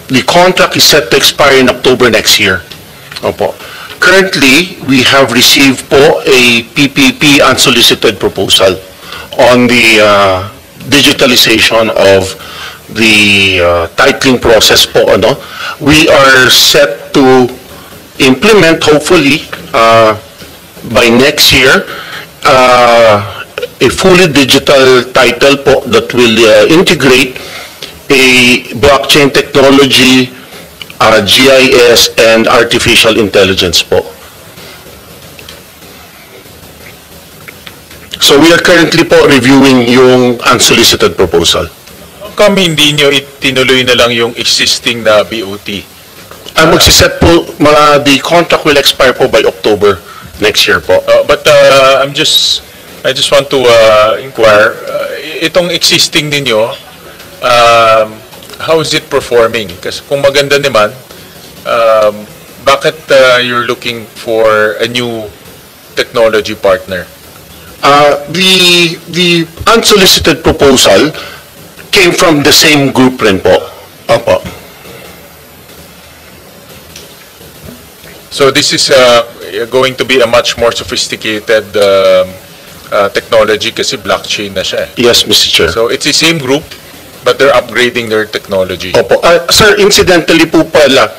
the contract is set to expire in October next year. Opo. Currently, we have received po a PPP unsolicited proposal on the digitalization of the titling process po. Ano? We are set to implement, hopefully, by next year, a fully digital title po that will integrate a blockchain technology, GIS, and artificial intelligence po. So we are currently po reviewing yung unsolicited proposal. Kung hindi nyo itinuloy na lang yung existing na BOT? Magsiset po, the contract will expire po by October next year po. But I just want to inquire, itong existing ninyo, how is it performing? Kasi kung maganda naman, bakit you're looking for a new technology partner? The unsolicited proposal came from the same group rin po. Opo. So this is going to be a much more sophisticated technology kasi blockchain na siya. Yes, Mr. Chair. So it's the same group, but they're upgrading their technology. Opo. Sir, incidentally po pala,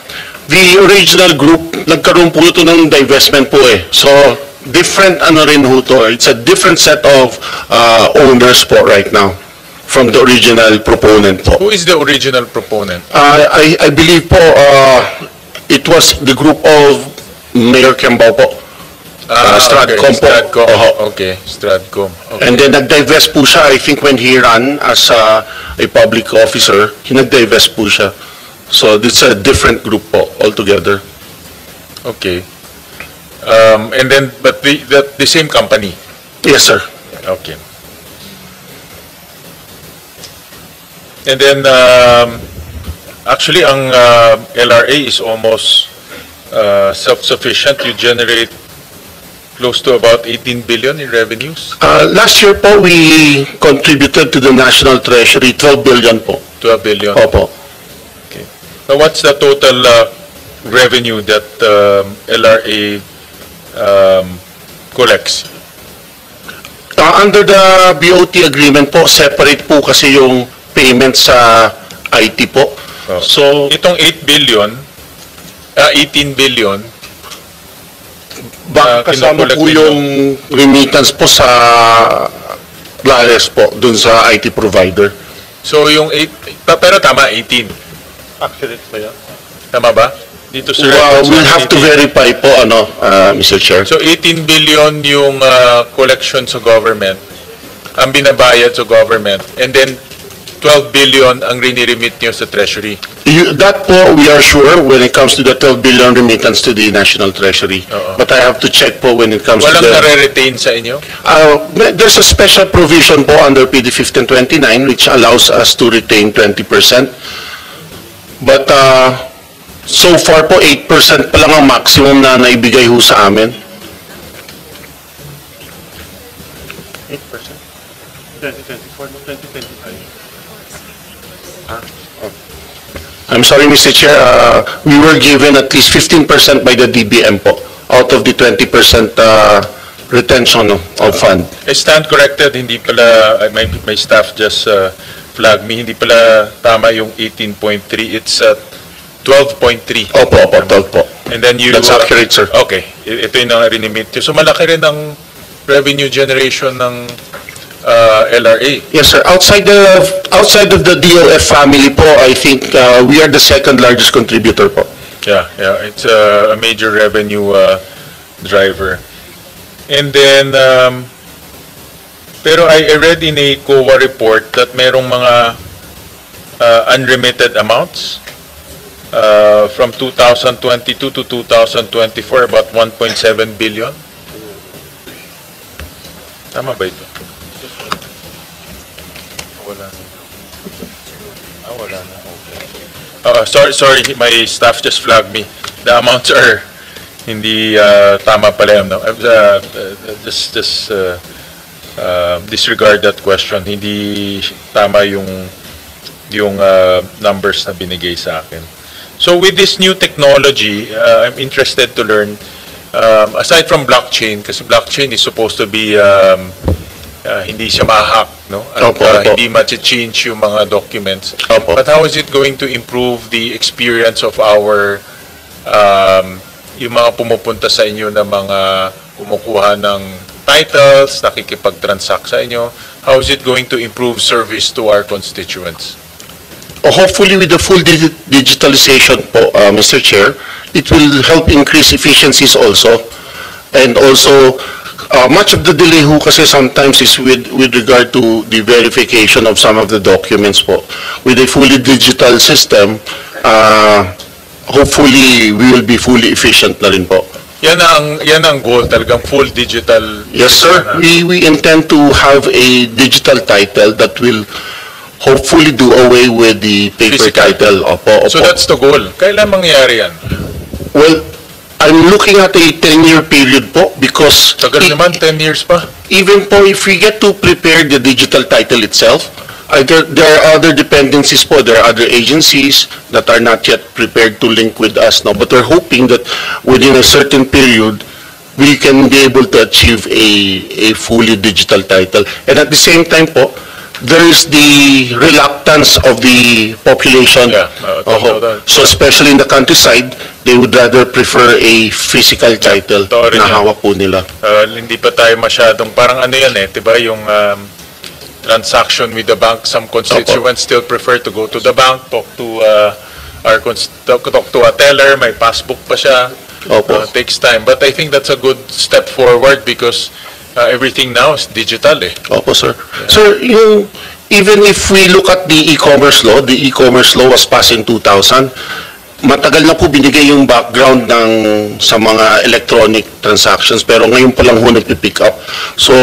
the original group, nagkaroon po ito ng divestment po eh. So, different ano rin ho to. It's a different set of owners po right now from the original proponent po. Who is the original proponent? I believe po, it was the group of Mayor Kembao po. Stratcom po. Stratcom. Okay, Stratcom. Okay. And then nag-divest po siya, I think when he ran as a public officer, nag-divest po siya. So it's a different group po altogether. Okay. And then, but the same company? Yes, sir. Okay. And then, actually, ang LRA is almost self-sufficient. You generate close to about 18 billion in revenues? Last year po, we contributed to the National Treasury 12 billion po. 12 billion? Opo. Okay. Now, what's the total revenue that LRA collects? Under the BOT agreement po, separate po kasi yung payment sa IT po. Oh. So, itong 8 billion, 18 billion, kasama po yung remittance po sa Lares po, dun sa IT provider. So yung 8, pero tama, 18. Accurate ba yan? Tama ba? Dito sir. We'll have to verify po, Mr. Chair. So 18 billion yung collection sa government, ang binabayad sa government, and then 12 billion ang riniremit nyo sa treasury. That po, we are sure when it comes to the 12 billion remittance to the National Treasury. But I have to check po when it comes to the... Walang nare-retain sa inyo? There's a special provision po under PD 1529 which allows us to retain 20%. But so far po, 8% pa lang ang maximum na naibigay ho sa amin. 8%? 2024 no 2025? I'm sorry, Mr. Chair. We were given at least 15% by the DBM po out of the 20% retention of fund. I stand corrected, hindi pala, my staff just flagged me, hindi pala tama yung 18.3, it's 12.3. Opo, 12 po. And then you... That's accurate, sir. Okay, ito yung rinimit. So malaki rin ang revenue generation ng LRA. Yes, sir. Outside of the DOF family po, I think we are the second largest contributor po. Yeah, it's a major revenue driver. And then, pero I read in a COA report that merong mga unremitted amounts from 2022 to 2024, about 1.7 billion. Tama ba ito? Wala na. Wala na. Sorry, my staff just flagged me. The amounts are hindi tama pala. Just disregard that question. Hindi tama yung yung numbers na binigay sa akin. So with this new technology, I'm interested to learn, aside from blockchain, kasi blockchain is supposed to be hindi siya ma-hack, no? At Opo, opo. hindi ma-change yung mga documents. Opo. But how is it going to improve the experience of our yung mga pumupunta sa inyo na mga kumukuha ng titles, nakikipag-transact sa inyo? How is it going to improve service to our constituents? Hopefully, with the full digitalization po, Mr. Chair, it will help increase efficiencies also. And also, much of the delay ho kasi sometimes is with regard to the verification of some of the documents po. With a fully digital system, hopefully, we will be fully efficient na rin po. Yan ang goal, talagang full digital. Yes, sir. We intend to have a digital title that will hopefully do away with the paper Physical. title. Opo, opo. So that's the goal. Kailan mangyayari yan? Well, I'm looking at a 10-year period po because Tagal naman, 10 years pa. even po if we get to prepare the digital title itself, there are other dependencies po, there are other agencies that are not yet prepared to link with us now, but we're hoping that within a certain period, we can be able to achieve a fully digital title. And at the same time po, there is the reluctance of the population. Yeah, Oho. that. So especially in the countryside, they would rather prefer a physical title totoo rin na yan. hawak po nila. Hindi pa tayo masyadong, parang ano yan diba, yung transaction with the bank. Some constituents still prefer to go to the bank, talk to talk to a teller, may passbook pa siya. Opo. Takes time. But I think that's a good step forward because everything now is digital eh. Opo, sir. Sir, even if we look at the e-commerce law was passed in 2000, matagal na po binigay yung background sa mga electronic transactions, pero ngayon pa lang ho nagpipick up. So,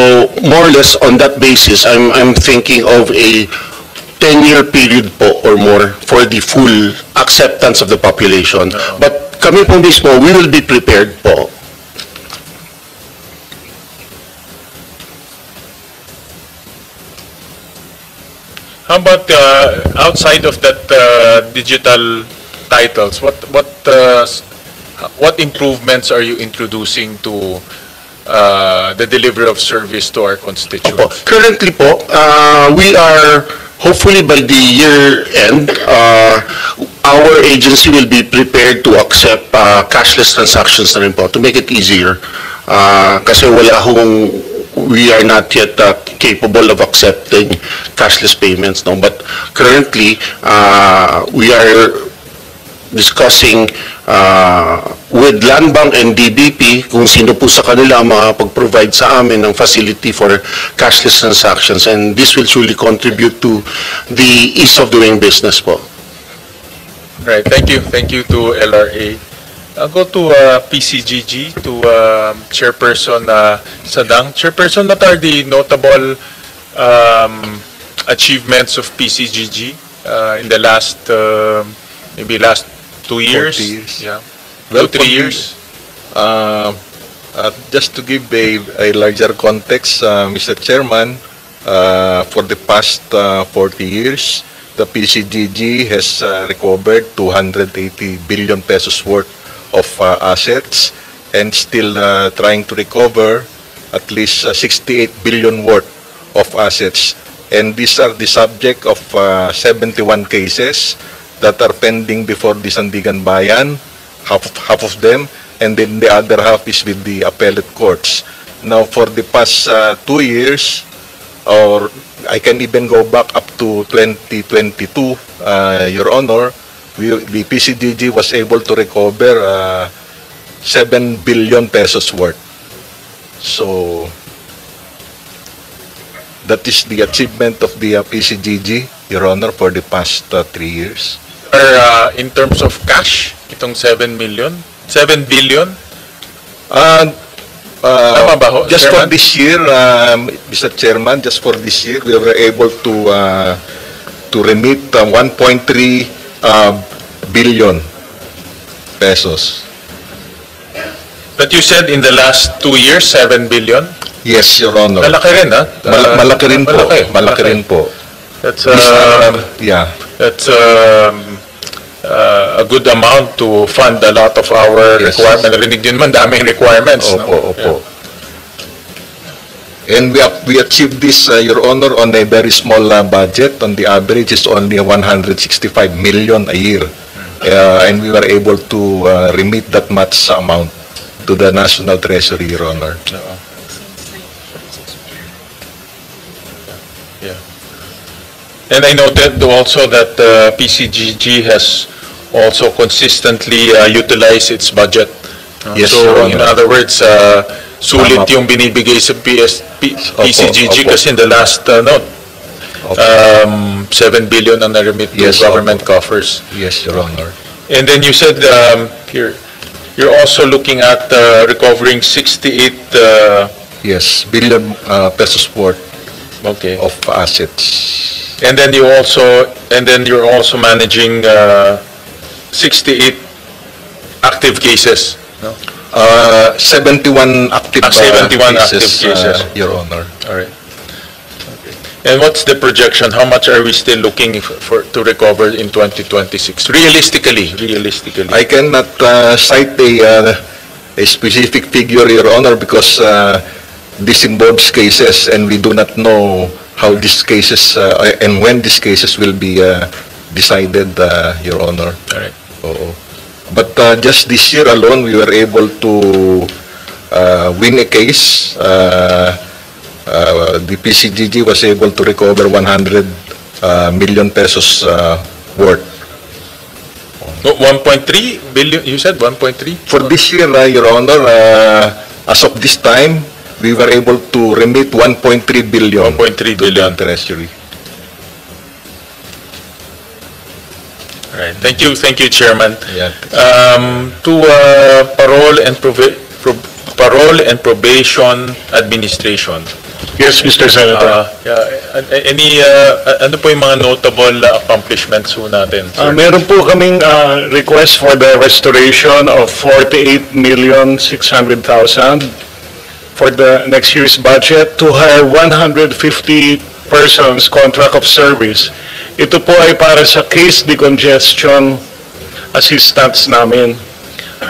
more or less on that basis, I'm thinking of a 10-year period po or more for the full acceptance of the population. But kami po mismo, we will be prepared po. How about outside of that digital titles? What improvements are you introducing to the delivery of service to our constituents? Opo. Currently po, we are hopefully by the year end, our agency will be prepared to accept cashless transactions na rin po to make it easier. Kasi we are not yet capable of accepting cashless payments, no? But currently, we are discussing with Land Bank and DBP kung sino po sa kanila makapag-provide sa amin ng facility for cashless transactions, and this will surely contribute to the ease of doing business po. Right. Thank you. Thank you to LRA. I'll go to PCGG, to Chairperson Sadang. Chairperson, what are the notable achievements of PCGG in the last, maybe last 2 years? 40 years. Yeah. Well, 2-3 years? Just to give a larger context, Mr. Chairman, for the past 40 years, the PCGG has recovered 280 billion pesos worth of assets and still trying to recover at least 68 billion worth of assets. And these are the subject of 71 cases that are pending before the Sandigan Bayan, half of them, and then the other half is with the appellate courts. Now, for the past 2 years, or I can even go back up to 2022, Your Honor, the PCGG was able to recover 7 billion pesos worth. So, that is the achievement of the PCGG, Your Honor, for the past 3 years. In terms of cash, itong 7 billion? Tama ba ho, Just for Chairman? this year, Mr. Chairman, just for this year, we were able to remit 1.3 billion pesos. But you said in the last 2 years, 7 billion? Yes, Your Honor. Malaki rin, ha? Malaki rin po. Malaki. Malaki rin po. That's Yeah. that's a good amount to fund a lot of our Yes. requirements. Narinig yun man, daming requirements. no? Opo, opo. And we achieved this, Your Honor, on a very small budget. On the average, is only 165 million a year. And we were able to remit that much amount to the National Treasury, Your Honor. Yeah. And I noted also that PCGG has also consistently utilized its budget. Yes, so, Your in Honor. other words, sulit Tama. yung binibigay sa PCGG opo. kasi in the last, 7 billion ang na-remit to Yes, government coffers. Yes, Your Honor. And then you said you're also looking at recovering 68 Yes, billion pesos worth okay. of assets. And then you're also managing 68 active cases. No? 71 active 71 cases, active cases. Your Honor. All right. Okay. And what's the projection? How much are we still looking to recover in 2026? Realistically. I cannot cite a specific figure, Your Honor, because this involves cases and we do not know how these cases and when these cases will be decided, Your Honor. All right. Oo. But just this year alone, we were able to win a case. The PCGG was able to recover 100 million pesos worth. No, 1.3 billion, you said 1.3? For this year, Your Honor, as of this time, we were able to remit 1.3 billion 1.3 to billion. the Treasury. All right. Thank you, Chairman. Yeah. To Parole and Probation Administration. Yes, Mr. Senator. Ano po yung mga notable accomplishments po natin, sir? Meron po kaming request for the restoration of 48,600,000 for the next year's budget to hire 150 persons contract of service. Ito po ay para sa case decongestion assistance namin.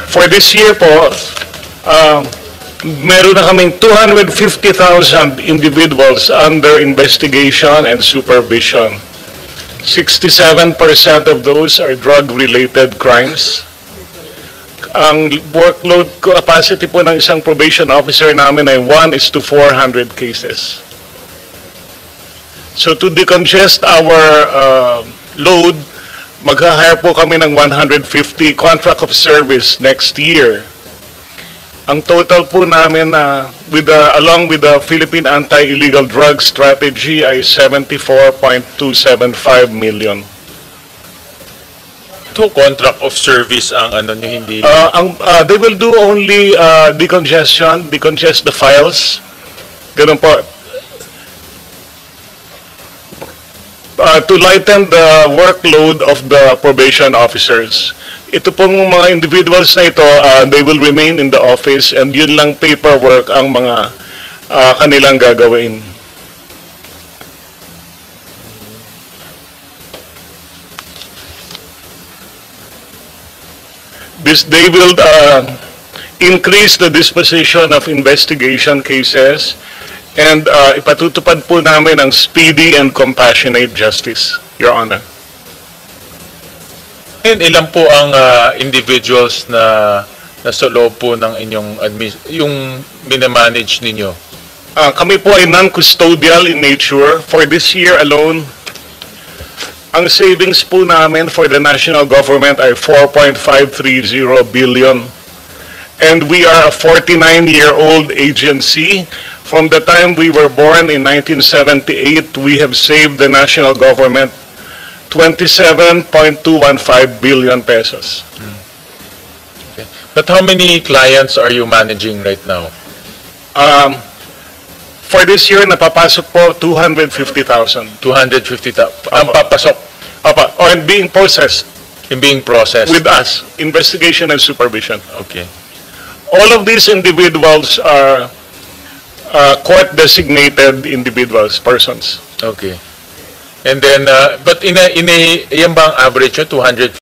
For this year po, meron na kaming 250,000 individuals under investigation and supervision. 67% of those are drug-related crimes. Ang workload capacity po ng isang probation officer namin ay 1:400 cases. So to decongest our load, mag-hire po kami ng 150 contract of service next year. Ang total po namin along with the Philippine Anti-Illegal Drug Strategy ay 74.275 million. To contract of service ang ano nyo hindi... They will do only decongest the files. Ganun po. To lighten the workload of the probation officers. Ito pong mga individuals na ito, they will remain in the office and yun lang paperwork ang mga kanilang gagawin. They will increase the disposition of investigation cases and ipatutupad po namin ang speedy and compassionate justice, Your Honor. And ilan po ang individuals na nasa loob po ng inyong yung minamanage ninyo? Kami po ay non-custodial in nature. For this year alone, ang savings po namin for the national government ay 4.530 billion. And we are a 49-year-old agency. From the time we were born in 1978, we have saved the national government 27.215 billion pesos. Okay. But how many clients are you managing right now? For this year, napapasok po 250,000. 250,000. Ang papasok Or being processed in being processed. with us, investigation and supervision. Okay. All of these individuals are court-designated individuals, persons. Okay. And then, but yan ba ang average nyo? 250